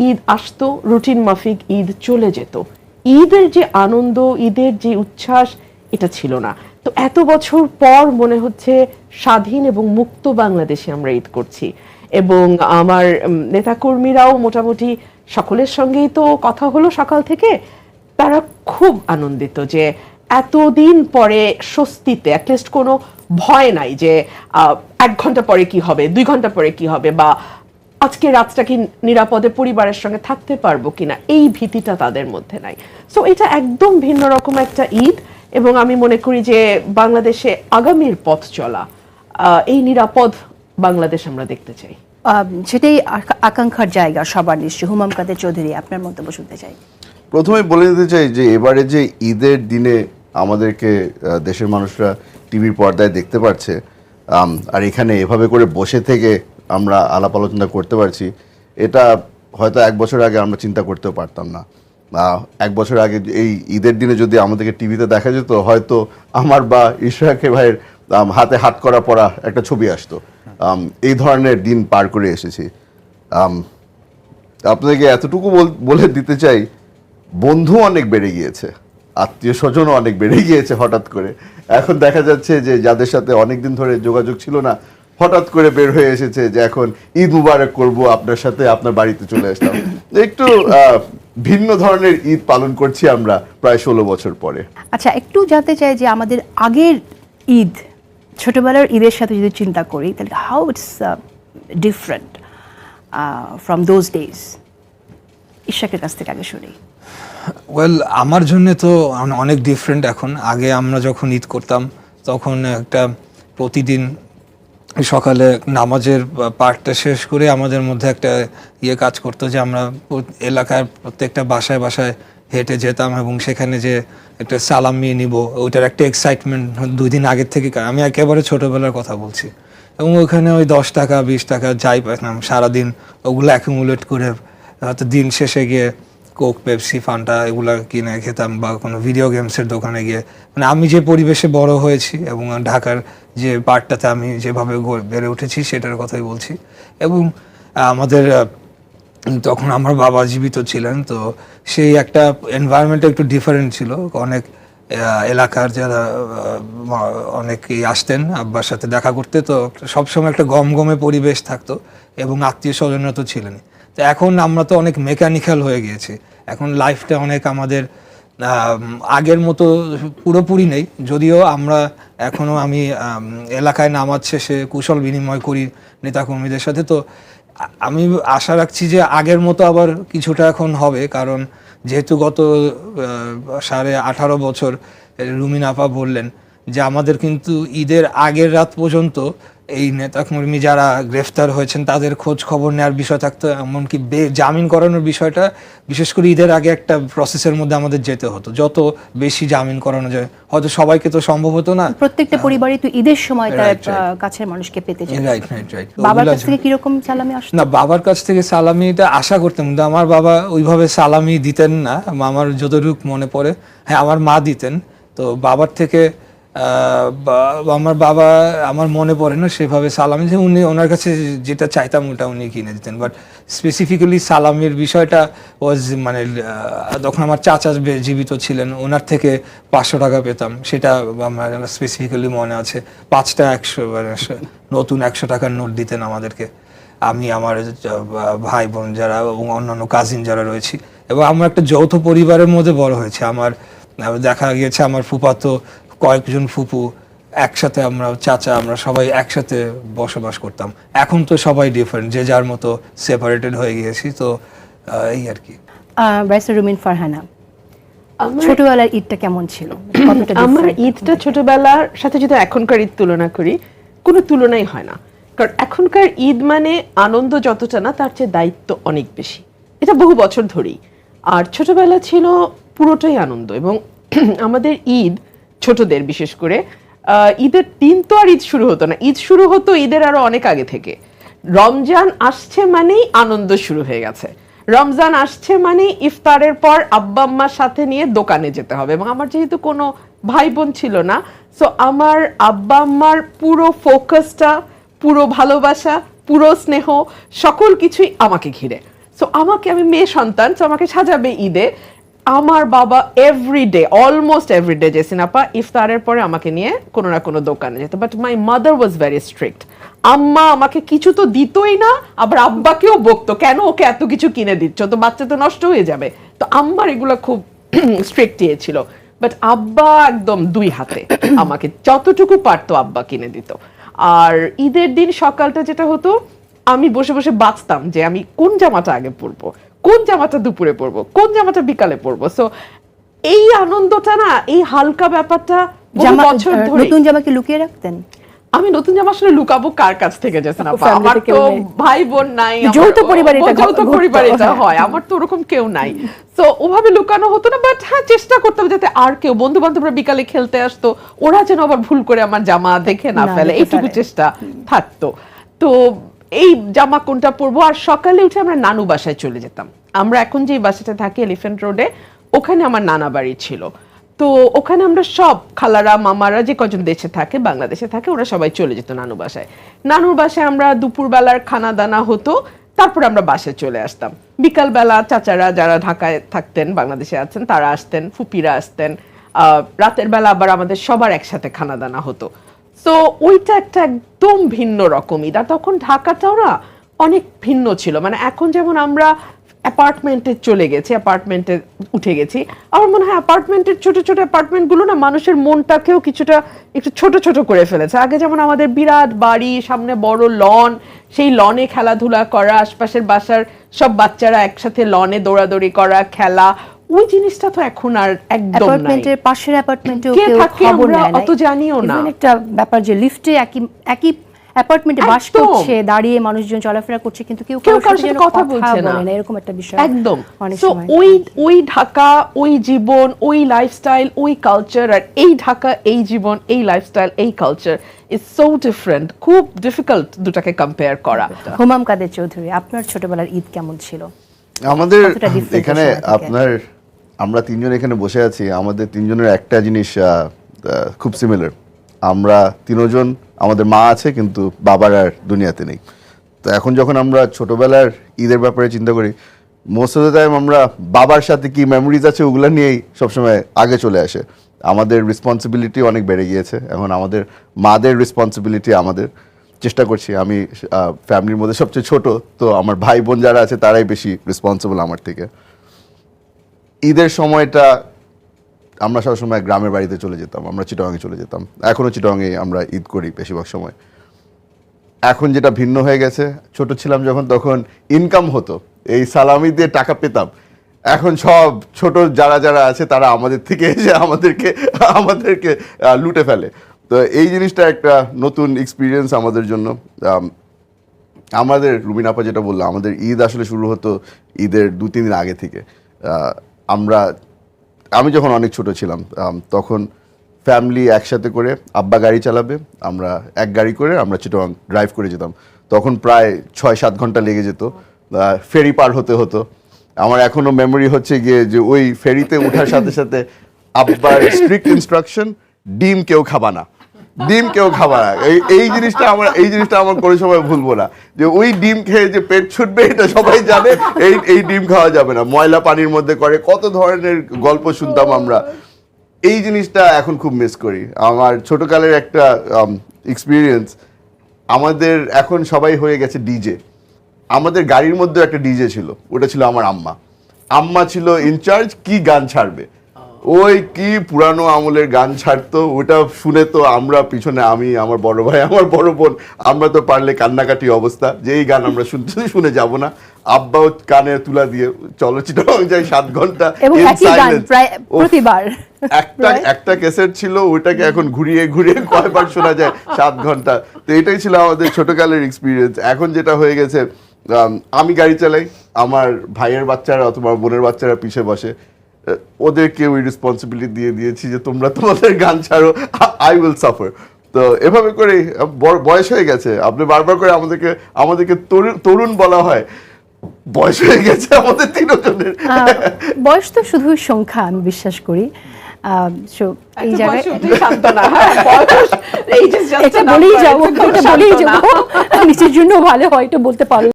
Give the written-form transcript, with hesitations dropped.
ঈদ আসতো, রুটিন মাফিক ঈদ চলে যেত। ঈদের যে আনন্দ, ঈদের যে উচ্ছ্বাস, এটা ছিল না। তো এত বছর পর মনে হচ্ছে স্বাধীন এবং মুক্ত বাংলাদেশে আমরা ঈদ করছি। এবং আমার নেতাকর্মীরাও মোটামুটি সকলের সঙ্গেই তো কথা হলো সকাল থেকে, তারা খুব আনন্দিত যে এতদিন পরে স্বস্তিতে অ্যাটলিস্ট কোনো ভয় নাই যে 1 ঘন্টা পরে কি হবে, 2 ঘন্টা পরে কি হবে, বা আজকে রাতটা কি নিরাপদে পরিবারের সঙ্গে থাকতে পারবো কিনা, এই ভীতিটা তাদের মধ্যে নাই। সো এটা একদম ভিন্ন রকম একটা ঈদ। এবং আমি মনে করি যে বাংলাদেশে আগামীর পথ চলা, এই নিরাপদ বাংলাদেশ আমরা দেখতে চাই। সেটাই আকাঙ্ক্ষার জায়গা সবার নিশ্চয়। হুমাম কাদের চৌধুরী, আপনার মন্তব্য শুনতে চাই। প্রথমে বলে দিতে চাই যে এবারে যে ঈদের দিনে আমাদেরকে দেশের মানুষরা টিভির পর্দায় দেখতে পাচ্ছে, আর এখানে এভাবে করে বসে থেকে আমরা আলাপ আলোচনা করতে পারছি, এটা হয়তো 1 বছর আগে আমরা চিন্তা করতেও পারতাম না। 1 বছর আগে এই ঈদের দিনে যদি আমাদেরকে টিভিতে দেখা যেত, হয়তো আমার বা ইশরাকের ভাইয়ের হাতে হাত করা পড়া একটা ছবি আসতো। এই ধরনের দিন পার করে এসেছি। আপনাদেরকে এতটুকু বলে দিতে চাই, বন্ধু অনেক বেড়ে গিয়েছে, আত্মীয় স্বজনও অনেক বেড়ে গিয়েছে হঠাৎ করে। এখন দেখা যাচ্ছে যে যাদের সাথে অনেকদিন ধরে যোগাযোগ ছিল না, হঠাৎ করে বের হয়ে এসেছে যে এখন ঈদ মুবারক করব আপনার সাথে, আপনার বাড়িতে চলে আসলাম। একটু ভিন্ন ধরনের ঈদ পালন করছি আমরা প্রায় 16 বছর পরে। আচ্ছা, একটু জানতে চাই যে আমাদের আগের ঈদ, ছোটবেলার ঈদের সাথে যদি চিন্তা করি, তাহলে how it's different from those days. ইশাকের কাছ থেকে আগে শুনি। ওয়েল, আমার জন্য তো অনেক ডিফারেন্ট এখন। আগে আমরা যখন ঈদ করতাম তখন একটা প্রতিদিন সকালে নামাজের পাঠটা শেষ করে আমাদের মধ্যে একটা কাজ করতো যে আমরা এলাকার প্রত্যেকটা বাসায় বাসায় হেঁটে যেতাম এবং সেখানে যে একটা সালামি নিব, ওইটার একটা এক্সাইটমেন্ট 2 দিন আগের থেকে। আমি একেবারে ছোটোবেলার কথা বলছি। এবং ওইখানে ওই 10 টাকা 20 টাকা যাই পাইতাম সারাদিন, ওগুলো অ্যাকুমুলেট করে হয়তো দিন শেষে গিয়ে কোক, পেপসি, ফান্টা এগুলো কিনে খেতাম, বা কোনো ভিডিও গেমসের দোকানে গিয়ে। মানে আমি যে পরিবেশে বড় হয়েছি এবং ঢাকার যে পার্টটাতে আমি যেভাবে বেড়ে উঠেছি সেটার কথাই বলছি। এবং আমাদের তখন আমার বাবা জীবিত ছিলেন, তো সেই একটা এনভায়রনমেন্টটা একটু ডিফারেন্ট ছিল। অনেক এলাকার যারা অনেকেই আসতেন আব্বার সাথে দেখা করতে, তো সবসময় একটা গমগমে পরিবেশ থাকতো এবং আত্মীয় স্বজনরা তো ছিলেনই। তো এখন আমরা তো অনেক মেকানিক্যাল হয়ে গিয়েছি। এখন লাইফটা অনেক আমাদের আগের মতো পুরোপুরি নেই, যদিও আমরা এখনও আমি এলাকায় নামাজ শেষে কুশল বিনিময় করি নেতাকর্মীদের সাথে। তো আমি আশা রাখছি যে আগের মতো আবার কিছুটা এখন হবে, কারণ যেহেতু গত 18.5 বছর রুমিন আপা বললেন যে আমাদের কিন্তু ঈদের আগের রাত পর্যন্ত এই নেতাকর্মী যারা গ্রেফতার হয়েছেন তাদের খোঁজ খবর নেওয়ার বিষয় থাকতো, এমনকি জামিন করানোর বিষয়টা বিশেষ করে ঈদের আগে একটা প্রসেসের মধ্যে আমাদের যেতে হতো। যত বেশি জামিন করানো যায়, হয়তো সবাইকে তো সম্ভব হতো না, প্রত্যেকটা পরিবারই তো ঈদের সময় তার কাছের মানুষকে পেতে চায়। রাইট। বাবার কাছ থেকে কিরকম সালামি আসতো? না, বাবার কাছ থেকে সালামিটা আশা করতাম, কিন্তু আমার বাবা ওইভাবে সালামি দিতেন না। আমার যতটুকু মনে পড়ে, হ্যাঁ আমার মা দিতেন। তো বাবার থেকে আমার বাবা, আমার মনে পড়ে না সেভাবে সালামি, যে উনি ওনার কাছে যেটা চাইতাম ওটা উনি কিনে দিতেন। বাট স্পেসিফিক্যালি সালামির বিষয়টা ওয়াজ মানে তখন আমার চাচা জীবিত ছিলেন, ওনার থেকে 500 টাকা পেতাম, সেটা আমার স্পেসিফিক্যালি মনে আছে। 5টা 100 নতুন 100 টাকার নোট দিতেন আমাদেরকে, আমি, আমার ভাই বোন যারা এবং অন্যান্য কাজিন যারা রয়েছি। এবং আমরা একটা যৌথ পরিবারের মধ্যে বড় হয়েছে। আমার দেখা গিয়েছে আমার ফুফাতো কয়েকজন ফুপু একসাথে, আমরা চাচা, আমরা সবাই একসাথে বসবাস করতাম। এখন তো সবাই ডিফারেন্ট, যে যার মতো সেপারেটেড হয়ে গিয়েছি। তো এই আর কি। ব্যারিস্টার রুমিন ফারহানা, ছোটবেলার ঈদটা কেমন ছিল? আমার ঈদটা ছোটবেলার সাথে যদি এখনকার ঈদ তুলনা করি, কোনো তুলনাই হয় না। কারণ এখনকার ঈদ মানে আনন্দ যতটা না, তার চেয়ে দায়িত্ব অনেক বেশি। এটা বহু বছর ধরেই। আর ছোটবেলা ছিল পুরোটাই আনন্দ। এবং আমাদের ঈদ, ছোটদের বিশেষ করে, ঈদের দিন তো আর ঈদ শুরু হতো না, ঈদ শুরু হতো ঈদের আরো অনেক আগে থেকে। রমজান আসছে মানেই আনন্দ শুরু হয়ে গেছে। রমজান আসছে মানে ইফতারের পর আব্বা আম্মার সাথে নিয়ে দোকানে যেতে হবে। এবং আমার যেহেতু কোনো ভাই বোন ছিল না, সো আমার আব্বা আম্মার পুরো ফোকাসটা, পুরো ভালোবাসা, পুরো স্নেহ, সকল কিছুই আমাকে ঘিরে। সো আমি মেয়ে সন্তান, সো আমাকে সাজাবে ঈদে। আমার বাবা এভরিডে, অলমোস্ট এভরিডে জেসিন আপা ইফতারের পরে আমাকে নিয়ে কোনো না কোনো দোকানে যেত, but my mother was very strict. আম্মা আমাকে কিছু তো দিতই না, আবার আব্বাকেও বকতো, কেন ওকে এত কিছু কিনে দিচ্ছ, তো বাচ্চা তো নষ্ট হয়ে যাবে। তো আম্মার এগুলো খুব স্ট্রিক্ট ছিল, বাট আব্বা একদম দুই হাতে আমাকে যতটুকু পারতো আব্বা কিনে দিত। আর ঈদের দিন সকালটা যেটা হতো, আমি বসে বসে বাঁচতাম যে আমি কোন জামাটা আগে পরবো, কোন জামাটা দুপুরে পরবো, কোন জামাটা বিকালে পরবো। সো এই আনন্দটা না, এই হালকা ব্যাপারটা বহু বছর ধরে। নতুন জামা কি লুকিয়ে রাখতেন? আমি নতুন জামা আসলে লুকাবো কার কাছ থেকে যেছেন আপা, Family আমার তে তো কেউ নেই। ভাই বোন নাই, যৌথ পরিবারে এটা যৌথ ঘটতো, পরিবারে এটা হ্যাঁ। হয়, আমার তো ওরকম কেউ নাই। তো ওভাবে লুকানো হতো না, বাট হ্যাঁ চেষ্টা করতাম যাতে আর কেউ, বন্ধু বান্ধবরা বিকালে খেলতে আসতো, ওরা যেন আবার ভুল করে আমার জামা দেখে না না ফেলে, দেখে এইটুকু ফেলে। চেষ্টা থাকতো। তো এই জামা কোনটা পরবো। আর সকালে উঠে আমরা নানু বাসায় চলে যেতাম। আমরা এখন যে বাসাটা থাকি এলিফ্যান্ট রোডে, ওখানে আমার নানা বাড়ি ছিল। তো ওখানে আমরা সব খালারা মামারা যে কজন দেশে থাকে, বাংলাদেশে থাকে, ওরা সবাই চলে যেত নানু বাসায়। নানুর বাসায় আমরা দুপুরবেলার খানা দানা হতো, তারপর আমরা বাসায় চলে আসতাম। বিকালবেলা চাচারা যারা ঢাকায় থাকতেন, বাংলাদেশে আছেন, তারা আসতেন, ফুপিরা আসতেন। রাতের বেলা আবার আমাদের সবার একসাথে খানা দানা হতো। তো ওইটা একটা একদম ভিন্ন রকম ঈদ। আর তখন ঢাকাটাও না অনেক ভিন্ন ছিল, মানে এখন যেমন আমরা অ্যাপার্টমেন্টে চলে গেছি, অ্যাপার্টমেন্টে উঠে গেছি, আমার মনে হয় অ্যাপার্টমেন্টের ছোট ছোট অ্যাপার্টমেন্টগুলো না মানুষের মনটাকেও কিছুটা একটু ছোট ছোট করে ফেলেছে। আগে যেমন আমাদের বিরাট বাড়ি, সামনে বড় লন, সেই লনে খেলাধুলা করা, আশপাশের বাসার সব বাচ্চারা একসাথে লনে দৌড়াদৌড়ি করা, খেলা, ওই জিনিসটা তো এখন আর একদম নাই। অ্যাপার্টমেন্টের পাশের অ্যাপার্টমেন্টেও কে কেউ থাকে খবর আমরা নেয় না, অত জানিও না। Even একটা ব্যাপার যে লিফটে একই অ্যাপার্টমেন্টে বাস একদম। করছে, দাঁড়িয়ে মানুষজন চলাফেরা করছে, কিন্তু কেউ কেউ কারোর কারোর সাথে সাথে যেন কথা বলছে না। বলে না, এরকম একটা বিষয় একদম। অনেক সো সময়। ওই ঢাকা, ওই জীবন, ওই লাইফস্টাইল, ওই কালচার, আর এই ঢাকা, এই জীবন, এই লাইফস্টাইল, এই কালচার ইজ সো ডিফারেন্ট। খুব ডিফিকাল্ট দুটাকে কম্পেয়ার করা। হুমাম কাদের চৌধুরী, আপনার ছোটবেলার ঈদ কেমন ছিল? আমাদের কতটা different এখানে এই সময় থেকে? আপনার, আমরা তিনজন এখানে বসে আছি, আমাদের তিনজনের একটা জিনিস খুব সিমিলার। আমরা তিনজন, আমাদের মা আছে কিন্তু বাবার আর দুনিয়াতে নেই। তো এখন যখন আমরা ছোটবেলার ঈদের ব্যাপারে চিন্তা করি, মোস্ট অফ দ্য টাইম আমরা বাবার সাথে কি মেমোরিজ আছে ওগুলো নিয়েই সবসময় আগে চলে আসে। আমাদের রেসপন্সিবিলিটি অনেক বেড়ে গিয়েছে, এখন আমাদের মাদের রেসপন্সিবিলিটি আমাদের। চেষ্টা করছি, আমি ফ্যামিলির মধ্যে সবচেয়ে ছোট, তো আমার ভাই বোন যারা আছে তারাই বেশি রেসপন্সিবল আমার থেকে। ঈদের সময়টা আমরা সবসময় গ্রামের বাড়িতে চলে যেতাম, আমরা চিটাগাঙে চলে যেতাম, এখনও চিটাগাঙে আমরা ঈদ করি বেশিরভাগ সময়। এখন যেটা ভিন্ন হয়ে গেছে, ছোট ছিলাম যখন তখন ইনকাম হতো, এই সালামি দিয়ে টাকা পেতাম। এখন সব ছোট যারা যারা আছে তারা আমাদের থেকে এসে আমাদেরকে লুটে ফেলে। তো এই জিনিসটা একটা নতুন এক্সপিরিয়েন্স আমাদের জন্য। আমাদের রুবিন আপা যেটা বললো, আমাদের ঈদ আসলে শুরু হতো ঈদের 2-3 দিন আগে থেকে। আমি যখন অনেক ছোট ছিলাম তখন ফ্যামিলি একসাথে করে, আব্বা গাড়ি চালাবে, আমরা এক গাড়ি করে আমরা চিটাগাং ড্রাইভ করে যেতাম। তখন প্রায় 6-7 ঘন্টা লেগে যেত, ফেরি পার হতে হতো। আমার এখনো মেমোরি হচ্ছে গিয়ে যে ওই ফেরিতে ওঠার সাথে সাথে আব্বার স্ট্রিক্ট ইনস্ট্রাকশন, ডিম কেউ খাবা না, ডিম কেউ খাবা না। এই জিনিসটা আমার কোনো সময় ভুলবো না, যে ওই ডিম খেয়ে যে পেট ছুটবে এটা সবাই জানে, এই ডিম খাওয়া যাবে না, ময়লা পানির মধ্যে করে, কত ধরনের গল্প শুনতাম আমরা। এই জিনিসটা এখন খুব মিস করি। আমার ছোটকালের একটা এক্সপিরিয়েন্স, আমাদের এখন সবাই হয়ে গেছে ডিজে, আমাদের গাড়ির মধ্যে একটা ডিজে ছিল, ওটা ছিল আমার আম্মা ছিল ইনচার্জ কি গান ছাড়বে। ওই কি পুরানো আমলের গান ছাড়তো, ওটা শুনে তো আমরা পিছনে, আমি, আমার বড় ভাই, আমার বড় বোন, আমরা তো পারলে কান্নাকাটি অবস্থা, যে এই গান আমরা শুনে যাব না। আব্বাও কানে তুলা দিয়ে চলো চিটাগাং যাই 7 ঘন্টা এবং একই গান প্রায় প্রতিবার। একটা ক্যাসেট ছিল, ওইটাকে এখন ঘুরিয়ে ঘুরিয়ে কয়বার শোনা যায় 7 ঘন্টা। তো এটাই ছিল আমাদের ছোটকালের এক্সপিরিয়েন্স। এখন যেটা হয়ে গেছে, আমি গাড়ি চালাই, আমার ভাইয়ের বাচ্চারা অথবা বোনের বাচ্চারা পিছে বসে, ওদেরকে ওই রেসপন্সিবিলিটি দিয়ে দিয়েছি যে তোমরা তোমাদের গান ছাড়ো, আই উইল সাফার। তো এভাবে করে বয়স হয়ে গেছে, আপনি বারবার করে আমাদেরকে তরুণ বলা হয়, বয়স হয়ে গেছে আমাদের তিনজনের। বয়স তো শুধু সংখ্যা, আমি বিশ্বাস করি। এই জায়গায় এটা বলেই যাবো, নিজের জন্য ভালো হয়, এটা বলতে পারো।